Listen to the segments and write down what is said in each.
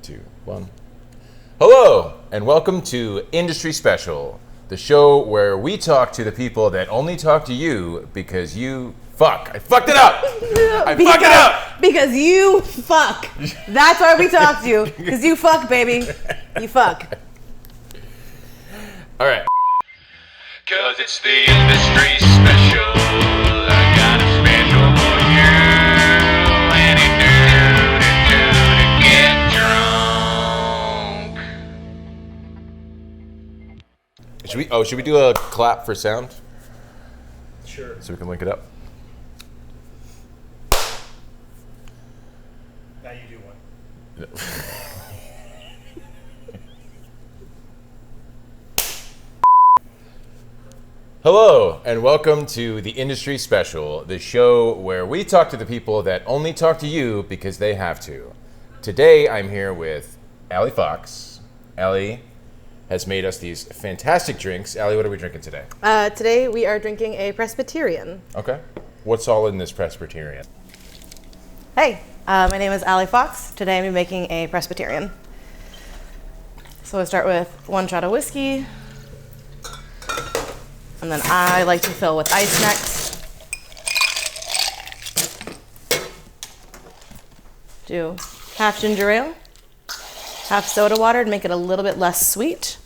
2, 1. Hello, and welcome to Industry Special, the show where we talk to the people that only talk to you because you fuck. I fucked it up! Fucked it up! Because you fuck. That's why we talk to you. Because you fuck, baby. You fuck. All right. Cause it's the industry special. I got a special for you. Any dude to get drunk. Should we do a clap for sound? Sure. So we can link it up? Now you do one. Hello, and welcome to the Industry Special, the show where we talk to the people that only talk to you because they have to. Today, I'm here with Allie Fox. Allie has made us these fantastic drinks. Allie, what are we drinking today? Today we are drinking a Presbyterian. Okay. What's all in this Presbyterian? Hey, my name is Allie Fox. Today I'm making a Presbyterian. So we'll start with 1 shot of whiskey. And then I like to fill with ice next. Do half ginger ale, half soda water to make it a little bit less sweet.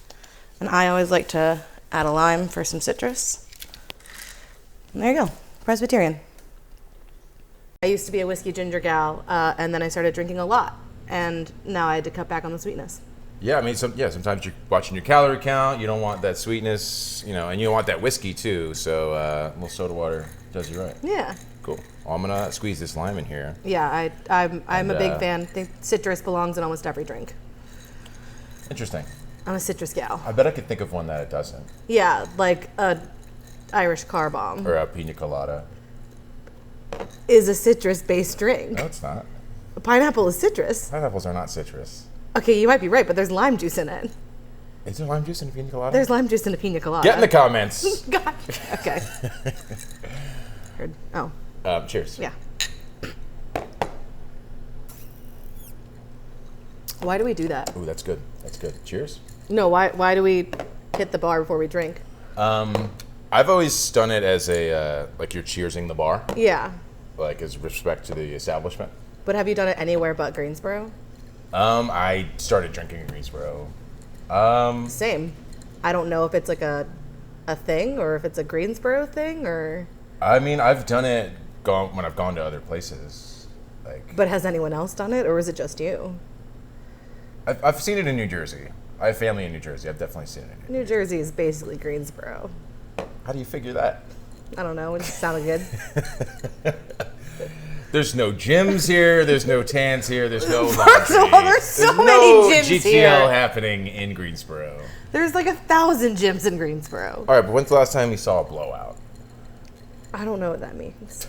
And I always like to add a lime for some citrus. And there you go, Presbyterian. I used to be a whiskey ginger gal, and then I started drinking a lot. And now I had to cut back on the sweetness. Yeah, I mean, sometimes you're watching your calorie count, you don't want that sweetness, and you don't want that whiskey too, so a little soda water does you right. Yeah. Cool. Well, I'm gonna squeeze this lime in here. Yeah, I'm a big fan. I think citrus belongs in almost every drink. Interesting. I'm a citrus gal. I bet I could think of one that it doesn't. Yeah, like a Irish car bomb Or a pina colada. is a citrus-based drink. No, it's not. Pineapple is citrus. Pineapples are not citrus. Okay, you might be right, but there's lime juice in it. Is there lime juice in a pina colada? There's lime juice in a pina colada. Get in the comments. Gotcha. Okay. Heard. Oh, Cheers. yeah. Why do we do that? Ooh, that's good. That's good. Cheers. No, why do we hit the bar before we drink? I've always done it as a, like you're cheersing the bar, Yeah. like as respect to the establishment. But have you done it anywhere but Greensboro? I started drinking in Greensboro. Same. I don't know if it's like a thing or if it's a Greensboro thing or... I mean, I've done it when I've gone to other places. But has anyone else done it or is it just you? I've seen it in New Jersey. I have family in New Jersey. I've definitely seen it. New Jersey is basically Greensboro. How do you figure that? I don't know. It just sounded good. There's no gyms here. There's no tans here. There's no laundry. First of all, there's so many no gyms GTL here. happening in Greensboro. There's like 1,000 gyms in Greensboro. All right, but when's the last time you saw a blowout? I don't know what that means.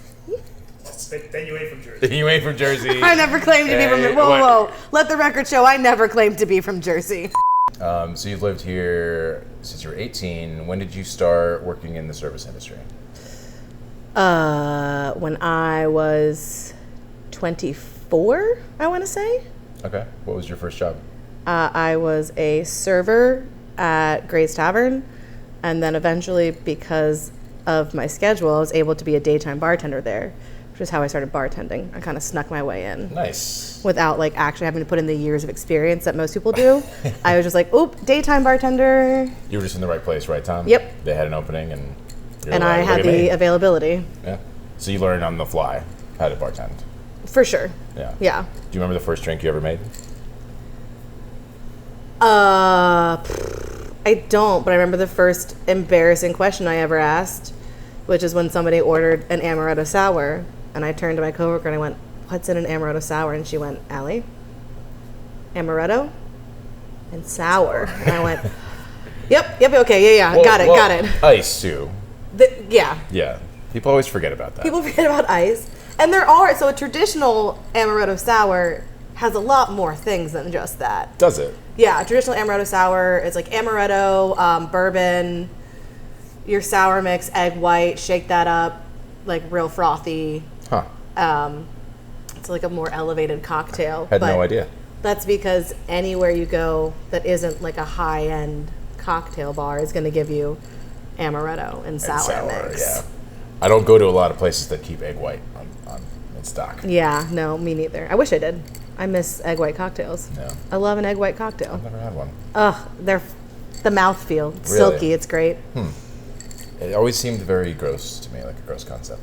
Then you ain't from Jersey. You ain't from Jersey. I never claimed to be from... Hey, Whoa. Let the record show I never claimed to be from Jersey. So you've lived here since you were 18. When did you start working in the service industry? When I was 24, I want to say. Okay. What was your first job? I was a server at Gray's Tavern, and then eventually, because of my schedule, I was able to be a daytime bartender there, which is how I started bartending. I kind of snuck my way in. Nice. Without like actually having to put in the years of experience that most people do. I was just like, oop, daytime bartender. You were just in the right place, right time? Yep. They had an opening and you're And like, I "Look had at the me." availability. Yeah. So you learned on the fly how to bartend. For sure. Yeah. Yeah. Do you remember the first drink you ever made? I don't, but I remember the first embarrassing question I ever asked, which is when somebody ordered an amaretto sour, and I turned to my coworker and I went, "What's in an amaretto sour?" And she went, "Allie, amaretto and sour." And I went, Yep, okay, yeah, Well, got it. Ice too. Yeah. Yeah. People always forget about that. People forget about ice. And there are, so a traditional amaretto sour has a lot more things than just that. Does it? Yeah, a traditional amaretto sour is like amaretto, bourbon, your sour mix, egg white, shake that up, like real frothy. Huh. It's like a more elevated cocktail. Had no idea. That's because anywhere you go that isn't like a high-end cocktail bar is going to give you amaretto and sour mix. Yeah. I don't go to a lot of places that keep egg white on in stock. Yeah, no, me neither. I wish I did. I miss egg white cocktails. No. I love an egg white cocktail. I've never had one. Ugh, they're the mouthfeel. It's Really? silky. It's great. It always seemed very gross to me, like a gross concept.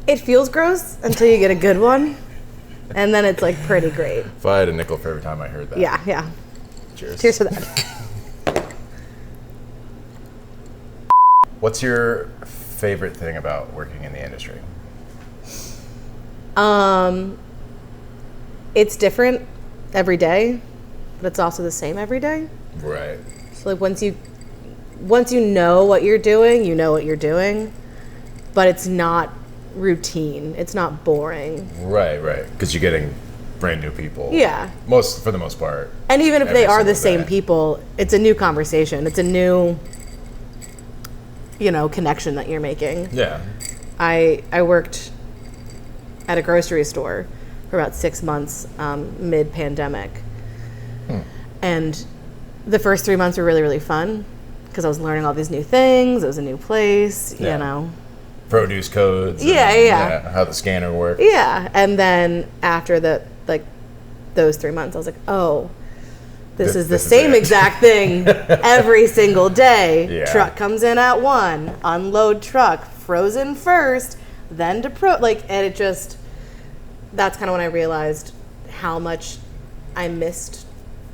It feels gross until you get a good one, and then it's like pretty great. If I had a nickel for every time I heard that. Yeah. Cheers. Cheers to that. What's your favorite thing about working in the industry? It's different every day, but it's also the same every day. Right. So like once you know what you're doing, you know what you're doing, but it's not routine. It's not boring. Right. Because you're getting brand new people. Yeah. For the most part. And even if Every they are the single same day. people, it's a new conversation. It's a new, connection that you're making. Yeah. I worked at a grocery store for about 6 months mid-pandemic. And the first 3 months were really, really fun because I was learning all these new things. It was a new place, Yeah. Produce codes. Yeah. How the scanner works. Yeah. And then after those 3 months, I was like, oh, this is the this is same it. exact thing every single day. Yeah. Truck comes in at 1, unload truck, frozen first, then and it just, that's kind of when I realized how much I missed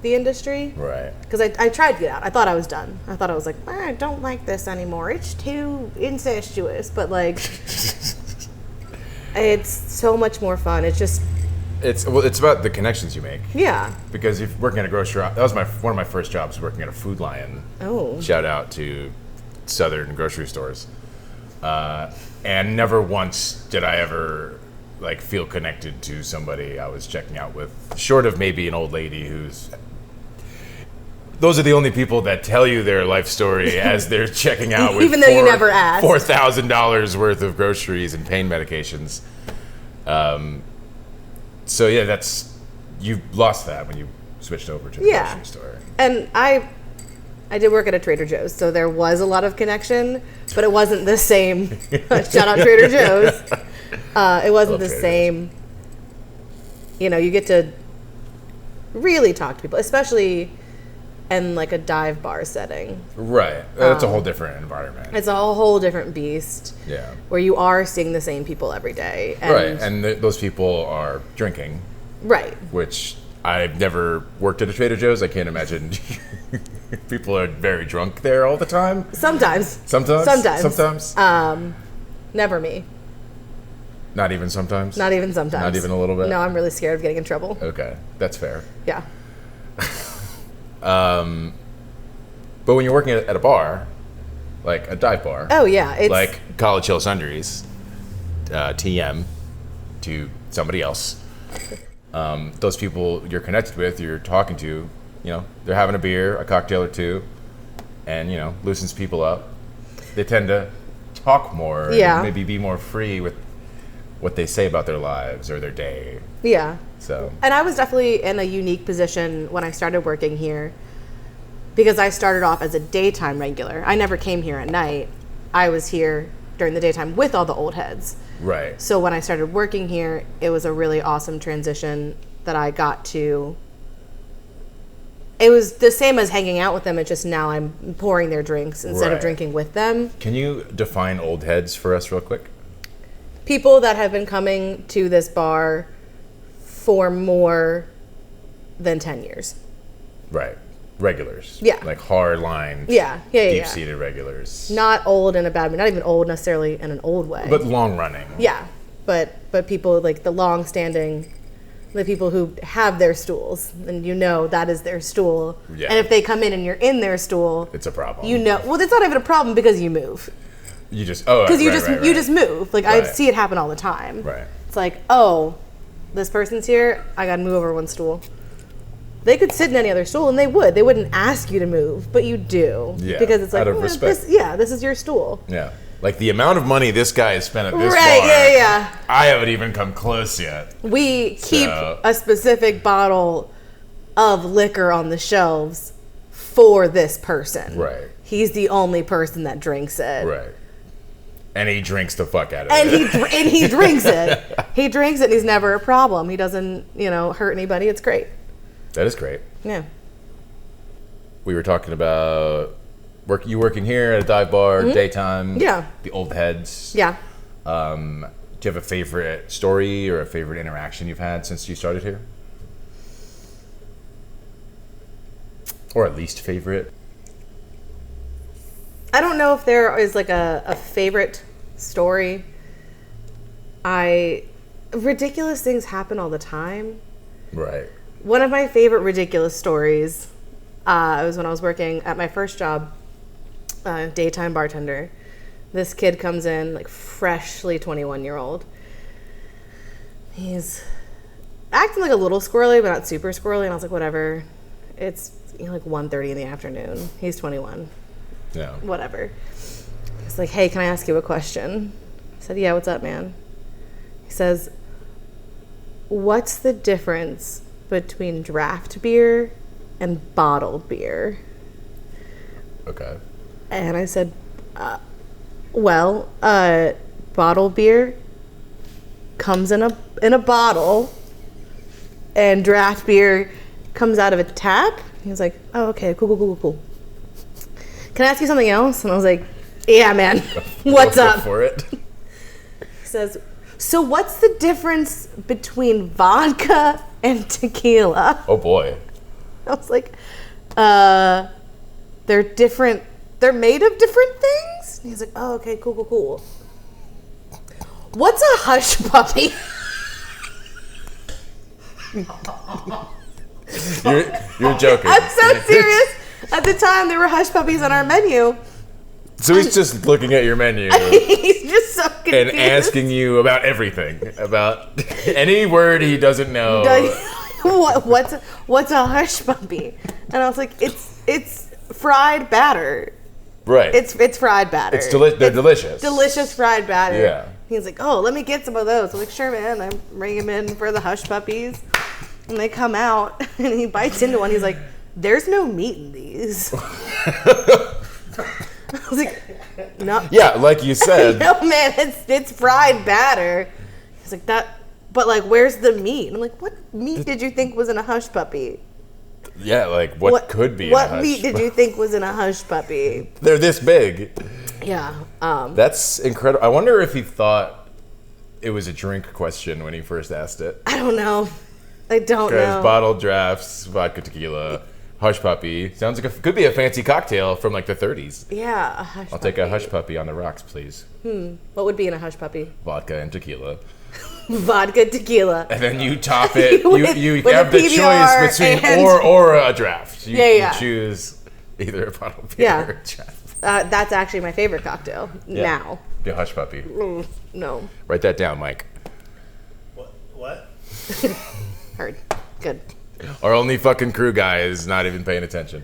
the industry. Right. Because I tried to get out. I thought I was done. I thought I was like, I don't like this anymore. It's too incestuous. But it's so much more fun. It's just, It's about the connections you make. yeah. Because if working at a grocery, that was one of my first jobs, working at a Food Lion. Oh. Shout out to Southern grocery stores. And never once did I ever feel connected to somebody I was checking out with, short of maybe an old lady those are the only people that tell you their life story as they're checking out with Even though you never asked. $4,000 worth of groceries and pain medications. So yeah, you lost that when you switched over to the Yeah. grocery store. And I did work at a Trader Joe's, so there was a lot of connection, but it wasn't the same. Shout out Trader Joe's. It wasn't Love the Trader same. You get to really talk to people, especially in a dive bar setting. Right. That's a whole different environment. It's a whole different beast. Yeah. Where you are seeing the same people every day. And, Right. And those people are drinking, right. which I've never worked at a Trader Joe's. I can't imagine people are very drunk there all the time. Sometimes. Sometimes. Never me. Not even sometimes. Not even sometimes. Not even a little bit? No, I'm really scared of getting in trouble. Okay, that's fair. Yeah. But when you're working at a bar, like a dive bar, Oh yeah. It's like College Hill Sundries, TM, to somebody else. Those people you're connected with, you're talking to, they're having a beer, a cocktail or two, and, loosens people up. They tend to talk more Yeah. and maybe be more free with what they say about their lives or their day. Yeah. So, And I was definitely in a unique position when I started working here because I started off as a daytime regular. I never came here at night. I was here during the daytime with all the old heads. right. So when I started working here, it was a really awesome transition that I got to. It was the same as hanging out with them. It's just now I'm pouring their drinks instead of Right. drinking with them. Can you define old heads for us real quick? People that have been coming to this bar for more than 10 years. Right. Regulars. Yeah. Like hard lined. Yeah. Deep-seated regulars. Not old in a bad way, not even old necessarily in an old way. But long running. yeah, but people like the long standing, the people who have their stools and that is their stool. Yeah. And if they come in and you're in their stool, It's a problem. well, it's not even a problem because you move. You just Because you right. just move. I Right. see it happen all the time. Right. It's like, oh, this person's here, I gotta move over one stool. They could sit in any other stool and they would. They wouldn't ask you to move, but you do. Yeah, Because it's like, out of respect. this is your stool. Yeah. Like the amount of money this guy has spent at this Right, bar. yeah. I haven't even come close yet. We keep So- a specific bottle of liquor on the shelves for this person. Right. He's the only person that drinks it. Right. And he drinks the fuck out of And it. he drinks it. He drinks it and he's never a problem. He doesn't, hurt anybody. It's great. That is great. Yeah. We were talking about you working here at a dive bar, daytime. Mm-hmm. Yeah. The old heads. Yeah. Do you have a favorite story or a favorite interaction you've had since you started here? Or at least favorite? I don't know if there is like a favorite story. Ridiculous things happen all the time. Right. One of my favorite ridiculous stories was when I was working at my first job, daytime bartender. This kid comes in, like freshly 21-year-old. He's acting like a little squirrely, but not super squirrely. And I was like, whatever. It's like 1:30 in the afternoon. He's 21. Yeah. Whatever. He's like, hey, can I ask you a question? I said, yeah, what's up, man? He says, what's the difference between draft beer and bottled beer? Okay. And I said, bottled beer comes in a bottle and draft beer comes out of a tap. He was like, oh, okay, cool. Can I ask you something else? And I was like, yeah, man. What's Go up? for it. He says, so what's the difference between vodka and tequila? Oh boy. I was like, they're different. They're made of different things? And he's like, oh, okay, cool. What's a hush puppy? You're joking. I'm so serious. At the time, there were hush puppies on our menu. So he's just looking at your menu He's just so confused. and asking you about everything, about any word he doesn't know. What's a hush puppy? And I was like, it's fried batter. Right. It's fried batter. They're delicious. Delicious fried batter. Yeah. He's like, oh, let me get some of those. I'm like, sure, man. I bring him in for the hush puppies. And they come out, and he bites into one. He's like, there's no meat in these. I was like, no. Yeah, like you said. No, man, it's fried batter. He's like, that, but like, where's the meat? And I'm like, what meat did you think was in a hush puppy? Yeah, like what could be in a What hush? meat did you think was in a hush puppy? They're this big. Yeah. That's incredible. I wonder if he thought it was a drink question when he first asked it. I don't know. I don't Because know. bottled drafts, vodka, tequila, hush puppy. Sounds like could be a fancy cocktail from like the 30s. Yeah, a hush I'll puppy. take a hush puppy on the rocks, please. What would be in a hush puppy? Vodka and tequila. Vodka, tequila. And then you top it. With- you with have a the PBR choice between and- or a draft. You, Yeah. you choose either a bottled beer Yeah. or a draft. That's actually my favorite cocktail now. The hush puppy. No, Write that down, Mike. What? heard. Good. Our only fucking crew guy is not even paying attention.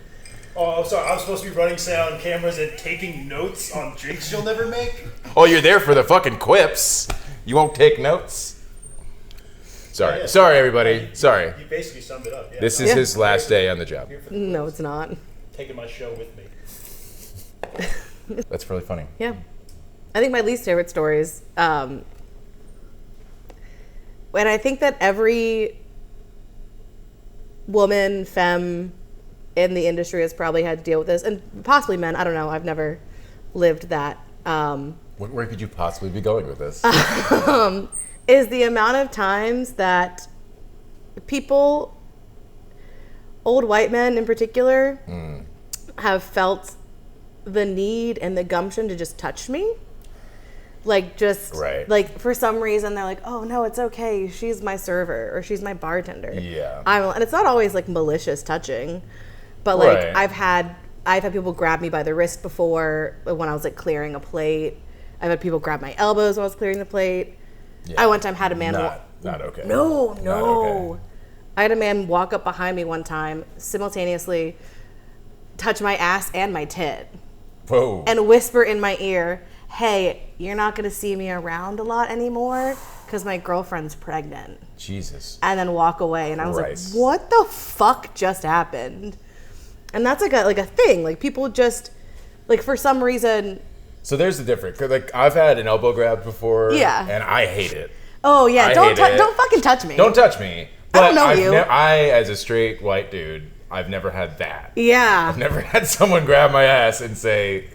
Oh, I'm sorry. I'm supposed to be running sound cameras and taking notes on drinks you'll never make? Oh, you're there for the fucking quips. You won't take notes? Sorry. Yeah. Sorry, everybody. Sorry. You basically summed it up. Yeah, This I'm is Yeah. his last day on the job. here for the No, it's not. taking my show with me. That's really funny. Yeah. I think my least favorite stories, and I think that every woman, femme in the industry has probably had to deal with this, and possibly men. I don't know. I've never lived that. Where could you possibly be going with this? Is the amount of times that people, old white men in particular, have felt the need and the gumption to just touch me. Like, just, Right. like, for some reason, they're like, oh, no, it's okay. She's my server, or she's my bartender. Yeah. And it's not always, like, malicious touching. But, like, Right. I've had people grab me by the wrist before when I was, like, clearing a plate. I've had people grab my elbows when I was clearing the plate. Yeah. I one time had a man... Not okay. No. Not okay. I had a man walk up behind me one time, simultaneously touch my ass and my tit, Whoa. and whisper in my ear, hey, you're not going to see me around a lot anymore because my girlfriend's pregnant. Jesus. And then walk away. And I was Christ. like, what the fuck just happened? And that's like a thing. Like, people just, like, for some reason. So there's the difference. 'Cause, like, I've had an elbow grab before. Yeah. And I hate it. Oh, yeah. I Don't hate it. don't fucking touch me. Don't touch me. I don't know I've you. I, as a straight white dude, I've never had that. Yeah. I've never had someone grab my ass and say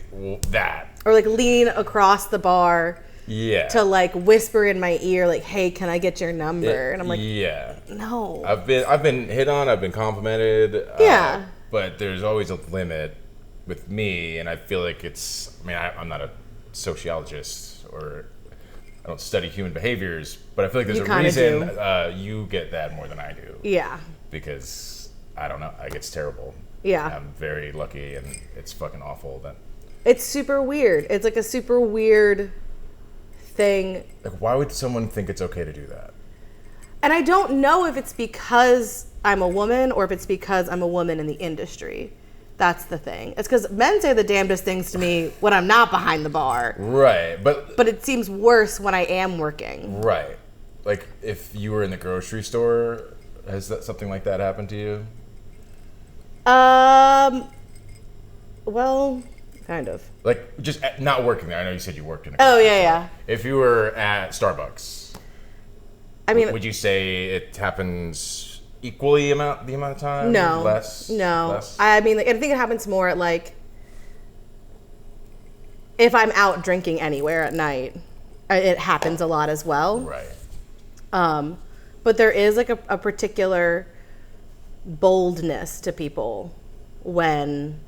that. Or, like, lean across the bar Yeah. to, like, whisper in my ear, like, hey, can I get your number? And I'm like, yeah. no. I've been hit on. I've been complimented. Yeah. But there's always a limit with me, and I feel like it's. I mean, I'm not a sociologist, or I don't study human behaviors, but I feel like there's You a kinda reason do. you get that more than I do. Yeah. Because I don't know. Like, it's terrible. Yeah. I'm very lucky, and it's fucking awful that. It's super weird. It's like a super weird thing. Like, why would someone think it's okay to do that? And I don't know if it's because I'm a woman or if it's because I'm a woman in the industry. That's the thing. It's because men say the damnedest things to me when I'm not behind the bar. Right, but But it seems worse when I am working. right. Like, if you were in the grocery store, has that something like that happened to you? Well, kind of. Like, just not working there. I know you said you worked in a Oh, grocery yeah, store. yeah. If you were at Starbucks, I mean, would you say it happens equally the amount of time? no. Less? No. Less? I mean, like, I think it happens more at, like, if I'm out drinking anywhere at night, it happens a lot as well. Right. But there is like a particular boldness to people when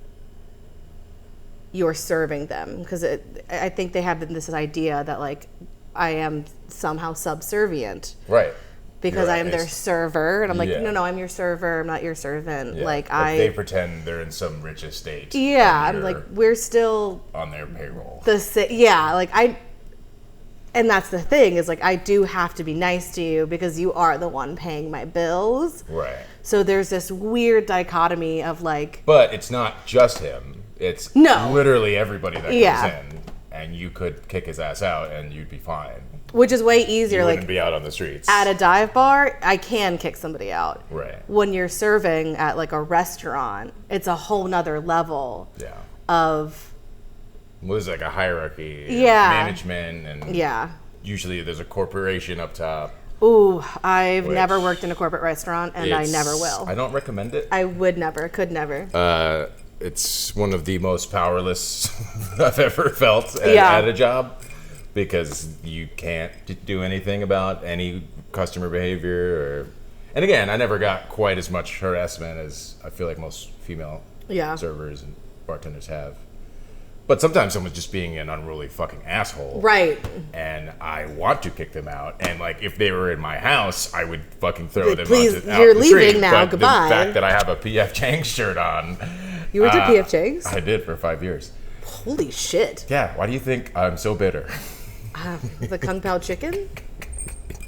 you're serving them, because I think they have this idea that, like, I am somehow subservient Right. because You're I am right. their server, and I'm like, Yeah. no, I'm your server. I'm not your servant. Yeah. Like, they pretend they're in some rich estate. yeah, and I'm like, you're we're still on their payroll. yeah, like and that's the thing, is like, I do have to be nice to you because you are the one paying my bills. Right. So there's this weird dichotomy of, like, But it's not just him. It's No. literally everybody that comes Yeah. in, and you could kick his ass out, and you'd be fine. which is way You easier. wouldn't Like, be out on the streets. at a dive bar, I can kick somebody out. Right. When you're serving at, like, a restaurant, it's a whole nother level Yeah. of, Well, there's like a hierarchy. Of Yeah. management, and yeah. usually there's a corporation up top. Ooh, I've Which- never worked in a corporate restaurant, and I never will. I don't recommend it. I would never, could never. It's one of the most powerless I've ever felt Yeah. at a job, because you can't do anything about any customer behavior. And again, I never got quite as much harassment as I feel like most female Yeah. servers and bartenders have. But sometimes someone's just being an unruly fucking asshole. Right. And I want to kick them out. And, like, if they were in my house, I would fucking throw Like, them please, out you're the leaving street. now, But goodbye. the fact that I have a PF Chang's shirt on. You went to PF Chang's? I did for 5 years. Holy shit. Yeah, why do you think I'm so bitter? The Kung Pao chicken?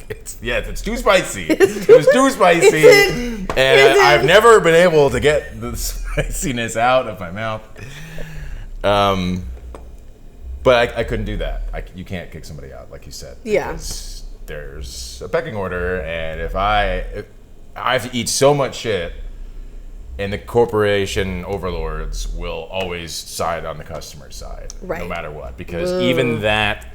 It's too spicy. It was too spicy. Is it? And I've never been able to get the spiciness out of my mouth. But I couldn't do that. You can't kick somebody out, like you said. Yeah. Because there's a pecking order, and if I have to eat so much shit, and the corporation overlords will always side on the customer's side, no Right. matter what. Because even that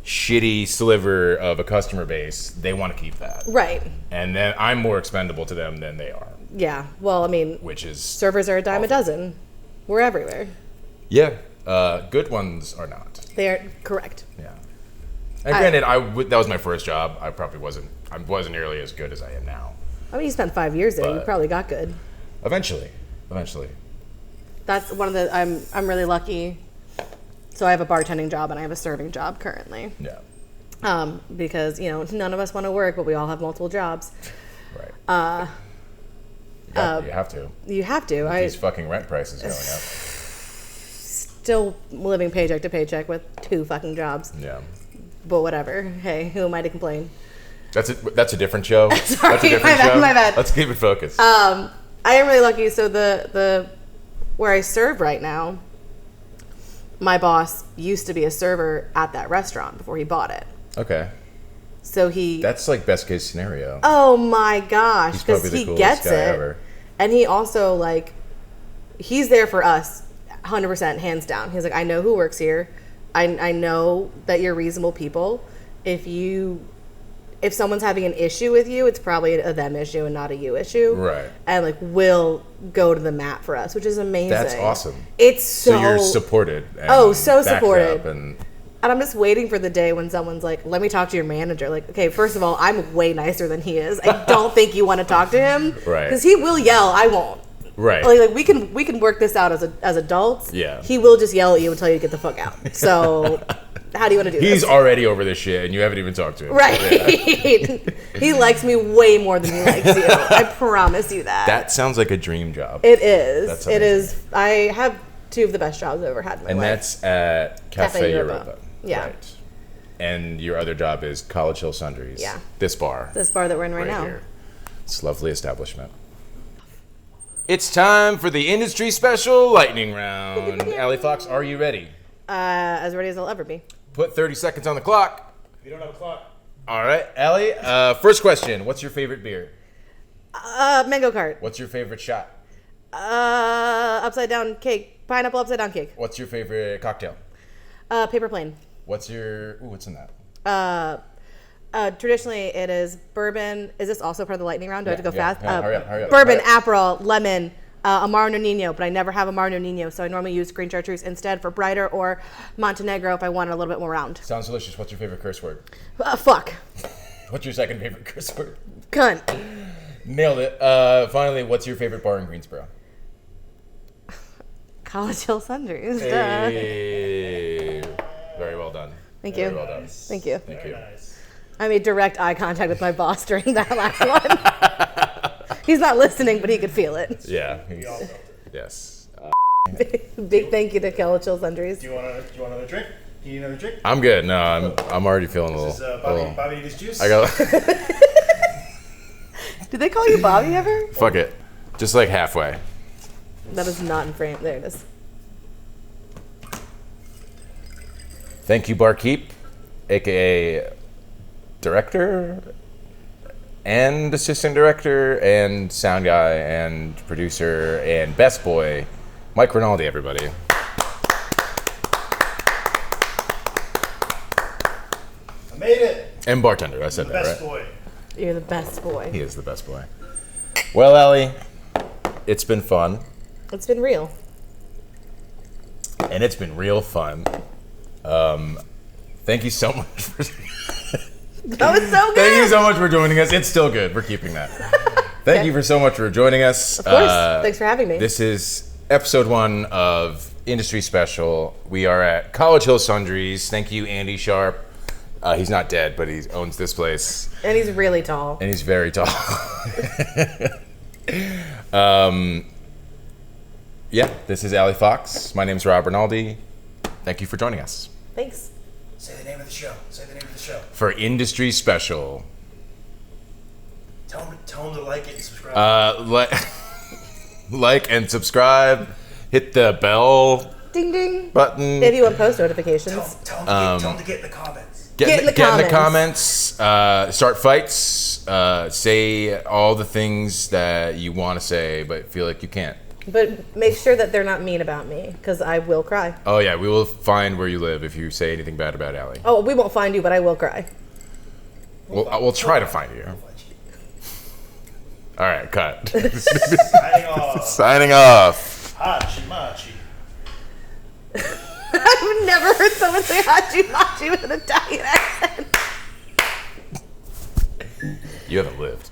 shitty sliver of a customer base, they want to keep that. Right. And then I'm more expendable to them than they are, Yeah. Well, I mean, which is servers are a dime a dozen. We're everywhere. yeah. Good ones are not. They are correct. Yeah. And granted, that was my first job. I wasn't nearly as good as I am now. I mean, you spent 5 years there. You But- probably got good. Eventually. That's one of the. I'm really lucky. So I have a bartending job and I have a serving job currently. Yeah. Because none of us want to work, but we all have multiple jobs. Right. You have to. You have to. These fucking rent prices going up. Still living paycheck to paycheck with 2 fucking jobs. Yeah. But whatever. Hey, who am I to complain? That's a different show. Sorry, That's a different my bad, show. my bad. Let's keep it focused. I am really lucky. So the where I serve right now, my boss used to be a server at that restaurant before he bought it. Okay. So he... That's like best case scenario. Oh my gosh. He's probably Because the he coolest gets guy it. ever. And he also, like, he's there for us 100% hands down. He's like, I know who works here. I know that you're reasonable people. If someone's having an issue with you, it's probably a them issue and not a you issue. Right. And like will go to the mat for us, which is amazing. That's awesome. It's so you're supported. And so backed supported. up and I'm just waiting for the day when someone's like, let me talk to your manager. Like, okay, first of all, I'm way nicer than he is. I don't think you want to talk to him. Right. Because he will yell, I won't. right. Like we can work this out as adults. Yeah. He will just yell at you and tell you to get the fuck out. So how do you want to do this? He's already over this shit, and you haven't even talked to him. Right. Yeah. He likes me way more than he likes you. I promise you that. That sounds like a dream job. It is. That's It amazing. is. I have two of the best jobs I've ever had in my And life. that's at Cafe Europa. Yeah. Right. And your other job is College Hill Sundries. Yeah. This bar. This bar that we're in right now. Here. It's a lovely establishment. It's time for the industry special lightning round. Allie Fox, are you ready? As ready as I'll ever be. Put 30 seconds on the clock. You don't have a clock. All right, Allie. First question. What's your favorite beer? Mango cart. What's your favorite shot? Upside down cake. Pineapple upside down cake. What's your favorite cocktail? Paper plane. What's your... Ooh, what's in that? Traditionally, it is bourbon. Is this also part of the lightning round? Do I have to go fast? Yeah, hurry up. Bourbon, Hurry up. Aperol, lemon, Amaro Nino, but I never have Amaro Nino, so I normally use green chartreuse instead for brighter, or Montenegro if I want it a little bit more round. Sounds delicious. What's your favorite curse word? Fuck. What's your second favorite curse word? Cunt. Nailed it. Finally, what's your favorite bar in Greensboro? College Hill Sundries. Duh. Hey. Very well done. Thank Very you. well done. Thank you. Thank you. Nice. I made direct eye contact with my boss during that last one. He's not listening, but he could feel it. Yeah. We all felt it. Yes. Big thank you to College Hill Sundries. Do you want another drink? You need another drink? I'm good. No, I'm already feeling a little. This is Bobby need his juice. I got. Did they call you Bobby ever? Fuck it. Just like halfway. That is not in frame. There it is. Thank you, Barkeep, aka director and assistant director and sound guy and producer and best boy, Mike Rinaldi, everybody. I made it. And bartender, I said The that, best right? boy. You're the best boy. He is the best boy. Well, Allie, it's been fun. It's been real. And it's been real fun. Thank you so much for That was so good. Thank you so much for joining us. It's still good. We're keeping that. Thank you for so much for joining us. Of course. Thanks for having me. This is episode 1 of Industry Special. We are at College Hill Sundries. Thank you, Andy Sharp. He's not dead, but he owns this place. And he's really tall. And he's very tall. Yeah, this is Allie Fox. My name's Rob Rinaldi. Thank you for joining us Thanks. Say the name of the show. Say the name of the show. for Industry Special. Tell him to like it and subscribe. Like and subscribe. Hit the bell Ding ding. button. If you want post notifications. Tell him to get in the comments. Get in the comments. Start fights. Say all the things that you want to say but feel like you can't. But make sure that they're not mean about me, because I will cry. Oh yeah, we will find where you live if you say anything bad about Allie. Oh, we won't find you, but I will cry. We'll try to find you. All right, cut. Signing off. Signing off. Hachi machi. I've never heard someone say hachi machi with an Italian accent. You haven't lived.